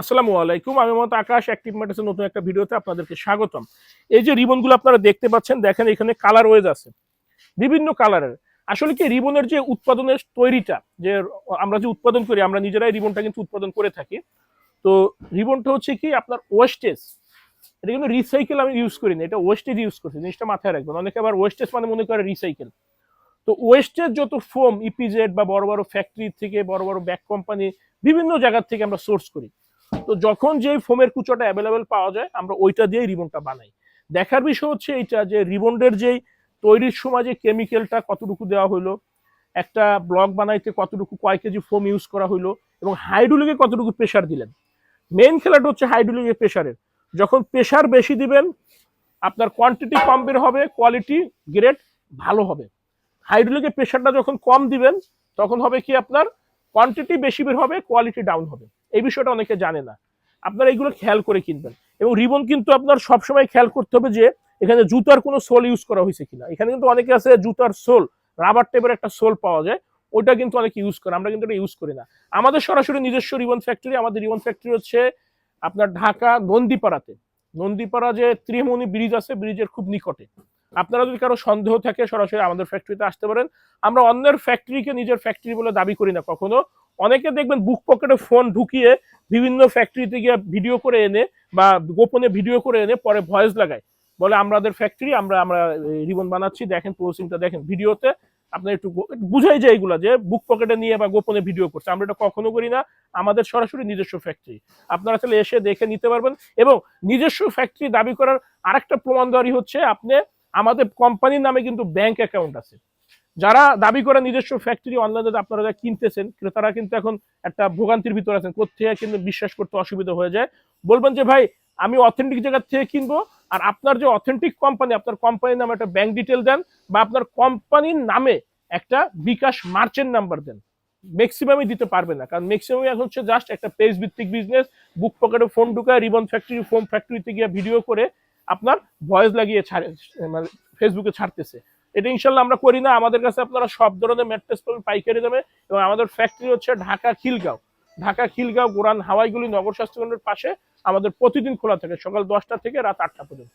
আসসালামু আলাইকুম, আমি মোহাম্মদ আকাশ, অ্যাক্টিভ ম্যাটার্সের নতুন একটা ভিডিওতে আপনাদেরকে স্বাগতম। এই যে রিবনগুলো আপনারা দেখতে পাচ্ছেন, দেখেন এখানে কালার ওয়েজ আছে বিভিন্ন কালারের। আসলে কি রিবনের যে উৎপাদনের তৈরিটা, যে আমরা যে উৎপাদন করি, আমরা নিজেরাই রিবনটা কিন্তু উৎপাদন করে থাকি। তো রিবনটা হচ্ছে কি আপনার ওয়েস্টেজ, এটা কিন্তু রিসাইকেল আমি ইউজ করি না, এটা ওয়েস্টেজ ইউজ করছি, জিনিসটা মাথায় রাখবেন। অনেকে আবার ওয়েস্টেজ মানে মনে করে রিসাইকেল। তো ওয়েস্টেজ যত ফোম ইপিজেড বা বড় বড় ফ্যাক্টরি থেকে, বড় বড় ব্যাগ কোম্পানি, বিভিন্ন জায়গা থেকে আমরা সোর্স করি। তো যখন যে ফোমের কুচোটা অ্যাভেলেবেল পাওয়া যায়, আমরা ওইটা দিয়ে রিবনটা বানাই। দেখার বিষয় হচ্ছে এইটা যে রিবনের যেই তৈরির সময় যে কেমিক্যালটা কতটুকু দেওয়া হলো, একটা ব্লক বানাইতে কতটুকু কয় কেজি ফোম ইউজ করা হলো, এবং হাইড্রোলিকে কতটুকু প্রেশার দিলেন। মেইন খেলাটা হচ্ছে হাইড্রোলিকের প্রেশারের। যখন প্রেশার বেশি দিবেন, আপনার কোয়ান্টিটি কম বের হবে, কোয়ালিটি গ্রেড ভালো হবে। হাইড্রোলিকের প্রেশারটা যখন কম দিবেন, তখন হবে কি আপনার কোয়ান্টিটি বেশি বের হবে, কোয়ালিটি ডাউন হবে। এই বিষয়টা অনেকে জানে না, আপনারা এইগুলো খেয়াল করে কিনবেন। এবং রিবন কিন্তু আপনার সবসময় খেয়াল করতে হবে যে এখানে জুতার কোনো সোল ইউজ করা হয়েছে কিনা। এখানে কিন্তু অনেকে আছে জুতার সোল, রাবার টাইপের একটা সোল পাওয়া যায়, ওইটা কিন্তু অনেকে ইউজ করে, আমরা কিন্তু এটা ইউজ করি না। আমাদের সরাসরি নিজস্ব রিবন ফ্যাক্টরি। আমাদের রিবন ফ্যাক্টরি হচ্ছে আপনার ঢাকা নন্দীপাড়াতে। নন্দীপাড়া যে ত্রিমণি ব্রিজ আছে, ব্রিজের খুব নিকটে। আপনারা যদি কারো সন্দেহ থাকে, সরাসরি আমাদের ফ্যাক্টরিতে আসতে পারেন। আমরা অন্যের ফ্যাক্টরিকে নিজের ফ্যাক্টরি বলে দাবি করি না কখনো। অনেকে দেখবেন বুক পকেটে ফোন ঢুকিয়ে বিভিন্ন ফ্যাক্টরিতে গিয়ে ভিডিও করে এনে বা গোপনে ভিডিও করে এনে পরে ভয়েস লাগায়, বলে আমাদের ফ্যাক্টরি, আমরা আমরা রিবন বানাচ্ছি, দেখেন প্রসেসিংটা দেখেন ভিডিওতে। আপনার একটু বুঝাই যায় এগুলা যে বুক পকেটে নিয়ে বা গোপনে ভিডিও করছে। আমরা এটা কখনো করি না। আমাদের সরাসরি নিজস্ব ফ্যাক্টরি, আপনারা তাহলে এসে দেখে নিতে পারবেন। এবং নিজস্ব ফ্যাক্টরি দাবি করার আরেকটা প্রমাণদারি হচ্ছে, আপনি আমাদের কোম্পানির নামে কিন্তু ব্যাংক অ্যাকাউন্ট আছে। যারা দাবি করে নিজস্ব ফ্যাক্টরি অনলাইনে আপনারা যা কিনতেছেন, ক্রেতারা কিন্তু এখন একটা ভোগান্তির ভিতরে আছেন, কোথেকে কিন্তু বিশ্বাস করতে অসুবিধা হয়ে যায়। বলবেন যে ভাই আমি অথেন্টিক জায়গা থেকে কিনবো, আর আপনার যে অথেন্টিক কোম্পানি, আপনার কোম্পানির নামে একটা ব্যাংক ডিটেল দেন, বা আপনার কোম্পানির নামে একটা বিকাশ মার্চেন্ট নাম্বার দেন। ম্যাক্সিমামই দিতে পারবে না, কারণ ম্যাক্সিমাম এখন হচ্ছে জাস্ট একটা পেজ ভিত্তিক বিজনেস। বুক পকেটে ফোন ঢুকায় রিবন ফ্যাক্টরি, ফোম ফ্যাক্টরিতে গিয়ে ভিডিও করে আপনার ভয়েস লাগিয়ে ছাড়ে, মানে ফেসবুকে ছাড়তেছে। এটা ইনশাল্লাহ আমরা করি না। আমাদের কাছে আপনারা সব ধরনের ম্যাট্রেস পাবেন পাইকারি দামে। এবং আমাদের ফ্যাক্টরি হচ্ছে ঢাকা খিলগাঁও। ঢাকা খিলগাঁও গোরান হাওয়াইগুলি নগর স্বাস্থ্য কেন্দ্রের পাশে। আমাদের প্রতিদিন খোলা থাকে সকাল 10টা থেকে রাত 8টা পর্যন্ত।